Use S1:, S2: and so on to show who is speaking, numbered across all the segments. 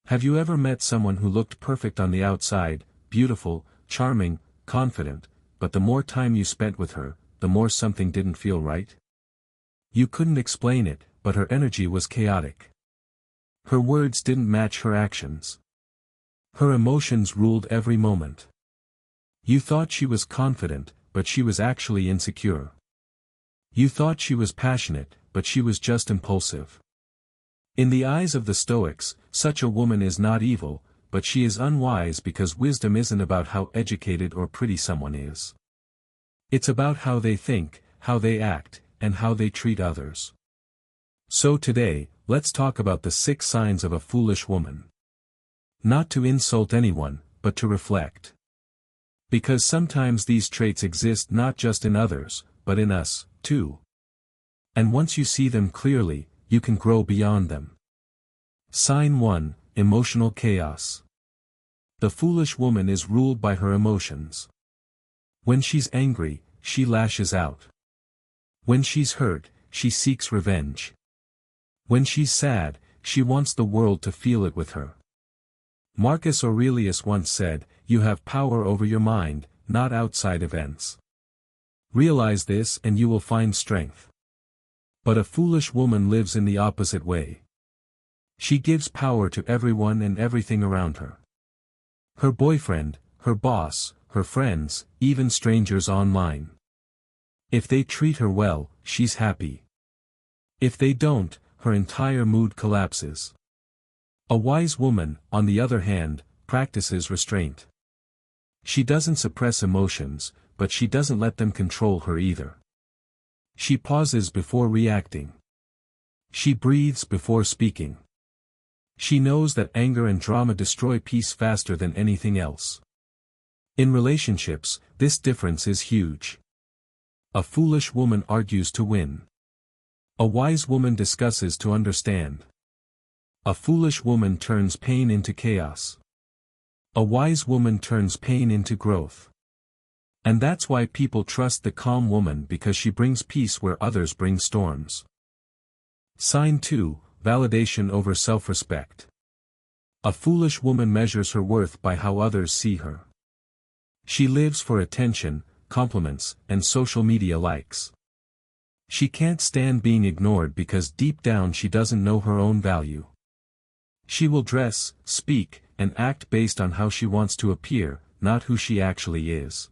S1: Have you ever met someone who looked perfect on the outside, beautiful, charming, confident, but the more time you spent with her, the more something didn't feel right? You couldn't explain it, but her energy was chaotic. Her words didn't match her actions. Her emotions ruled every moment. You thought she was confident, but she was actually insecure. You thought she was passionate, but she was just impulsive. In the eyes of the Stoics, such a woman is not evil, but she is unwise because wisdom isn't about how educated or pretty someone is. It's about how they think, how they act, and how they treat others. So today, let's talk about the 6 signs of a foolish woman. Not to insult anyone, but to reflect. Because sometimes these traits exist not just in others, but in us, too. And once you see them clearly, you can grow beyond them. Sign 1, Emotional Chaos. The foolish woman is ruled by her emotions. When she's angry, she lashes out. When she's hurt, she seeks revenge. When she's sad, she wants the world to feel it with her. Marcus Aurelius once said, "You have power over your mind, not outside events." Realize this and you will find strength. But a foolish woman lives in the opposite way. She gives power to everyone and everything around her. Her boyfriend, her boss, her friends, even strangers online. If they treat her well, she's happy. If they don't, her entire mood collapses. A wise woman, on the other hand, practices restraint. She doesn't suppress emotions, but she doesn't let them control her either. She pauses before reacting. She breathes before speaking. She knows that anger and drama destroy peace faster than anything else. In relationships, this difference is huge. A foolish woman argues to win. A wise woman discusses to understand. A foolish woman turns pain into chaos. A wise woman turns pain into growth. And that's why people trust the calm woman, because she brings peace where others bring storms. Sign 2, Validation over self-respect. A foolish woman measures her worth by how others see her. She lives for attention, compliments, and social media likes. She can't stand being ignored because deep down she doesn't know her own value. She will dress, speak, and act based on how she wants to appear, not who she actually is.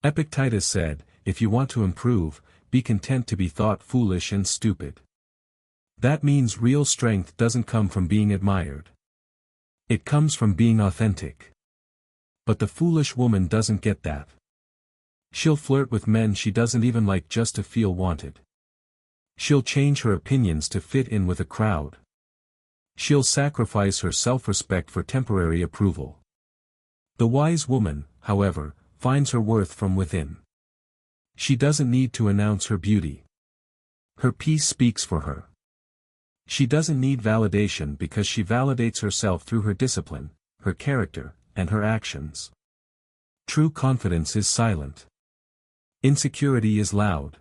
S1: Epictetus said, "If you want to improve, be content to be thought foolish and stupid." That means real strength doesn't come from being admired. It comes from being authentic. But the foolish woman doesn't get that. She'll flirt with men she doesn't even like just to feel wanted. She'll change her opinions to fit in with a crowd. She'll sacrifice her self-respect for temporary approval. The wise woman, however, finds her worth from within. She doesn't need to announce her beauty. Her peace speaks for her. She doesn't need validation because she validates herself through her discipline, her character, and her actions. True confidence is silent. Insecurity is loud.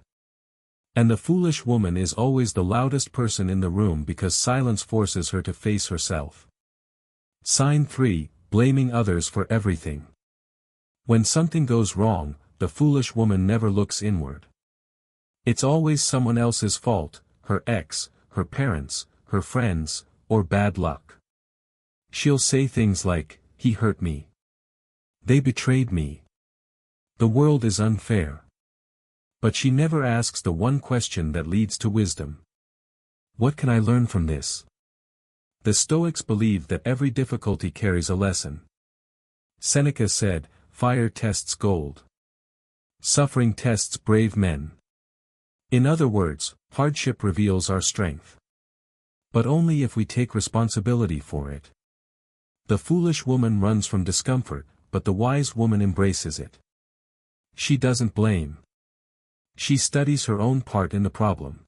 S1: And the foolish woman is always the loudest person in the room because silence forces her to face herself. Sign 3, Blaming others for everything. When something goes wrong, the foolish woman never looks inward. It's always someone else's fault, her ex, her parents, her friends, or bad luck. She'll say things like, "He hurt me. They betrayed me. The world is unfair." But she never asks the one question that leads to wisdom. What can I learn from this? The Stoics believed that every difficulty carries a lesson. Seneca said, "Fire tests gold. Suffering tests brave men." In other words, hardship reveals our strength. But only if we take responsibility for it. The foolish woman runs from discomfort, but the wise woman embraces it. She doesn't blame. She studies her own part in the problem.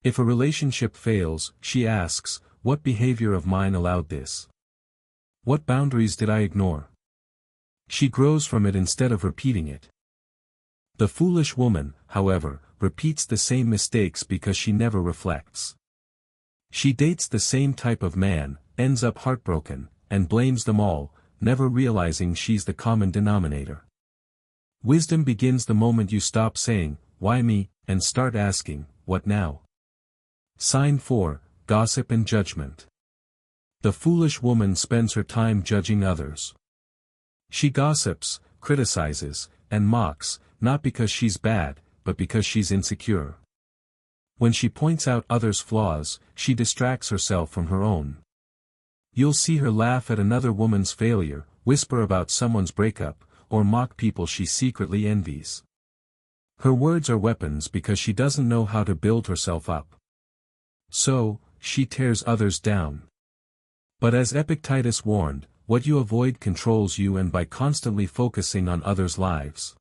S1: If a relationship fails, she asks, "What behavior of mine allowed this? What boundaries did I ignore?" She grows from it instead of repeating it. The foolish woman, however, repeats the same mistakes because she never reflects. She dates the same type of man, ends up heartbroken, and blames them all, never realizing she's the common denominator. Wisdom begins the moment you stop saying, "Why me?" and start asking, "What now?" Sign 4, Gossip and Judgment. The foolish woman spends her time judging others. She gossips, criticizes, and mocks, not because she's bad, but because she's insecure. When she points out others' flaws, she distracts herself from her own. You'll see her laugh at another woman's failure, whisper about someone's breakup, or mock people she secretly envies. Her words are weapons because she doesn't know how to build herself up. So, she tears others down. But as Epictetus warned, what you avoid controls you, and by constantly focusing on others' lives,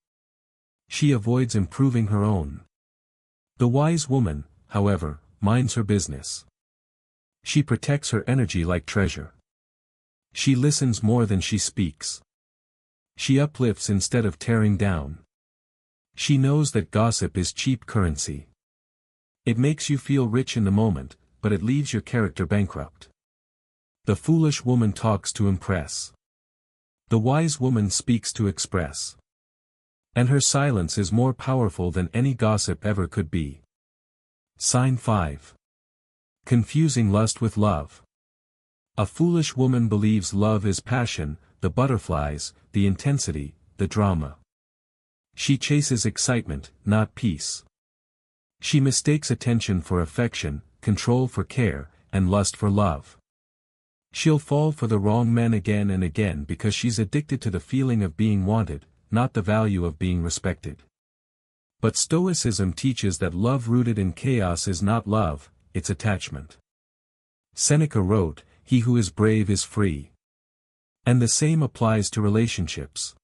S1: she avoids improving her own. The wise woman, however, minds her business. She protects her energy like treasure. She listens more than she speaks. She uplifts instead of tearing down. She knows that gossip is cheap currency. It makes you feel rich in the moment, but it leaves your character bankrupt. The foolish woman talks to impress. The wise woman speaks to express. And her silence is more powerful than any gossip ever could be. Sign 5. Confusing lust with love. A foolish woman believes love is passion, the butterflies, the intensity, the drama. She chases excitement, not peace. She mistakes attention for affection, control for care, and lust for love. She'll fall for the wrong men again and again because she's addicted to the feeling of being wanted, not the value of being respected. But Stoicism teaches that love rooted in chaos is not love, it's attachment. Seneca wrote, "He who is brave is free." And the same applies to relationships.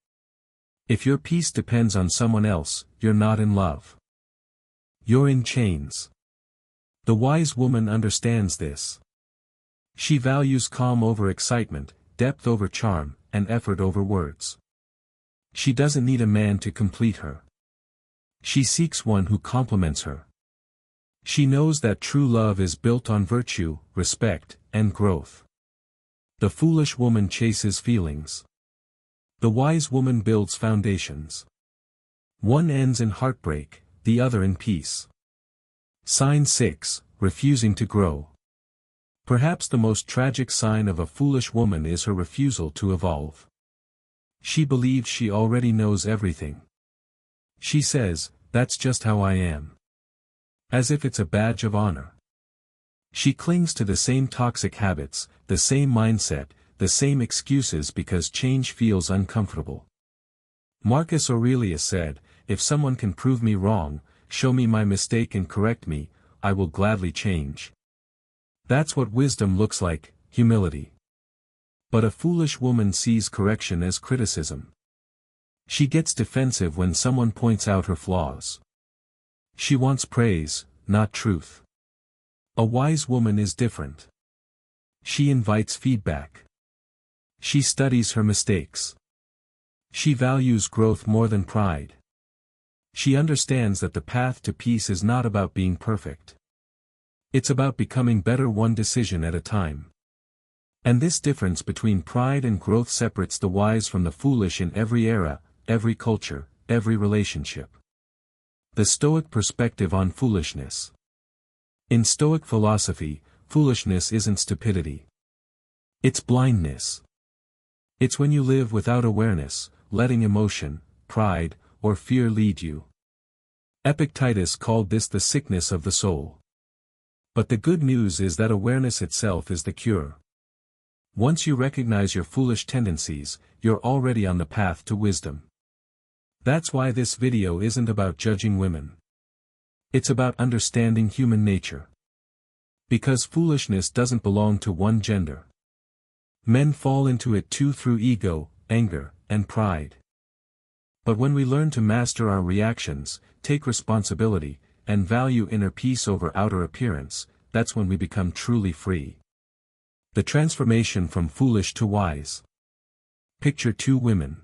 S1: If your peace depends on someone else, you're not in love. You're in chains. The wise woman understands this. She values calm over excitement, depth over charm, and effort over words. She doesn't need a man to complete her. She seeks one who complements her. She knows that true love is built on virtue, respect, and growth. The foolish woman chases feelings. The wise woman builds foundations. One ends in heartbreak, the other in peace. Sign 6, Refusing to grow. Perhaps the most tragic sign of a foolish woman is her refusal to evolve. She believes she already knows everything. She says, "That's just how I am." As if it's a badge of honor. She clings to the same toxic habits, the same mindset, the same excuses because change feels uncomfortable. Marcus Aurelius said, "If someone can prove me wrong, show me my mistake and correct me, I will gladly change." That's what wisdom looks like, humility. But a foolish woman sees correction as criticism. She gets defensive when someone points out her flaws. She wants praise, not truth. A wise woman is different. She invites feedback. She studies her mistakes. She values growth more than pride. She understands that the path to peace is not about being perfect. It's about becoming better one decision at a time. And this difference between pride and growth separates the wise from the foolish in every era, every culture, every relationship. The Stoic perspective on foolishness. In Stoic philosophy, foolishness isn't stupidity. It's blindness. It's when you live without awareness, letting emotion, pride, or fear lead you. Epictetus called this the sickness of the soul. But the good news is that awareness itself is the cure. Once you recognize your foolish tendencies, you're already on the path to wisdom. That's why this video isn't about judging women. It's about understanding human nature. Because foolishness doesn't belong to one gender. Men fall into it too through ego, anger, and pride. But when we learn to master our reactions, take responsibility, and value inner peace over outer appearance, that's when we become truly free. The transformation from foolish to wise. Picture two women.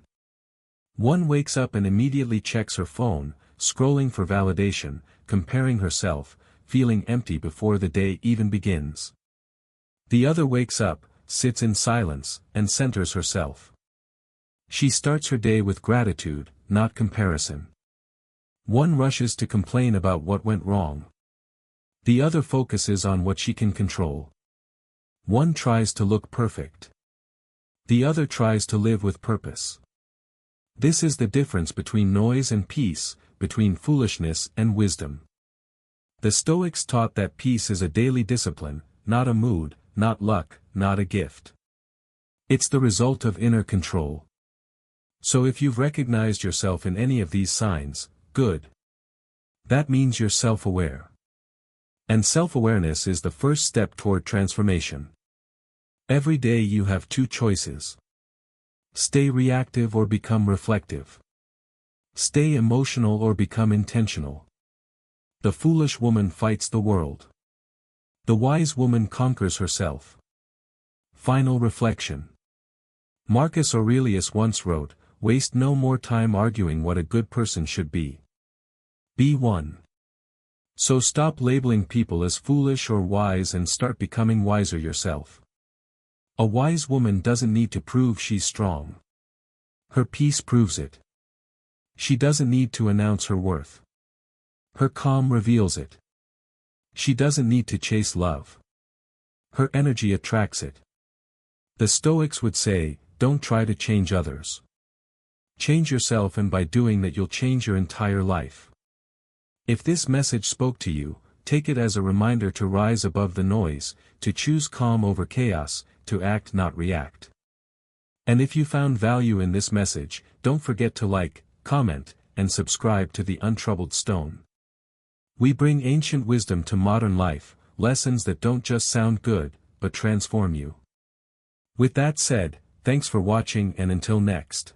S1: One wakes up and immediately checks her phone, scrolling for validation, comparing herself, feeling empty before the day even begins. The other wakes up, sits in silence, and centers herself. She starts her day with gratitude, not comparison. One rushes to complain about what went wrong. The other focuses on what she can control. One tries to look perfect. The other tries to live with purpose. This is the difference between noise and peace, between foolishness and wisdom. The Stoics taught that peace is a daily discipline, not a mood, not luck, not a gift. It's the result of inner control. So if you've recognized yourself in any of these signs, good. That means you're self-aware. And self-awareness is the first step toward transformation. Every day you have two choices. Stay reactive or become reflective. Stay emotional or become intentional. The foolish woman fights the world. The wise woman conquers herself. Final reflection. Marcus Aurelius once wrote, "Waste no more time arguing what a good person should be. Be one." So stop labeling people as foolish or wise and start becoming wiser yourself. A wise woman doesn't need to prove she's strong. Her peace proves it. She doesn't need to announce her worth. Her calm reveals it. She doesn't need to chase love. Her energy attracts it. The Stoics would say, don't try to change others. Change yourself, and by doing that you'll change your entire life. If this message spoke to you, take it as a reminder to rise above the noise, to choose calm over chaos, to act not react. And if you found value in this message, don't forget to like, comment, and subscribe to The Untroubled Stone. We bring ancient wisdom to modern life, lessons that don't just sound good, but transform you. With that said, thanks for watching, and until next.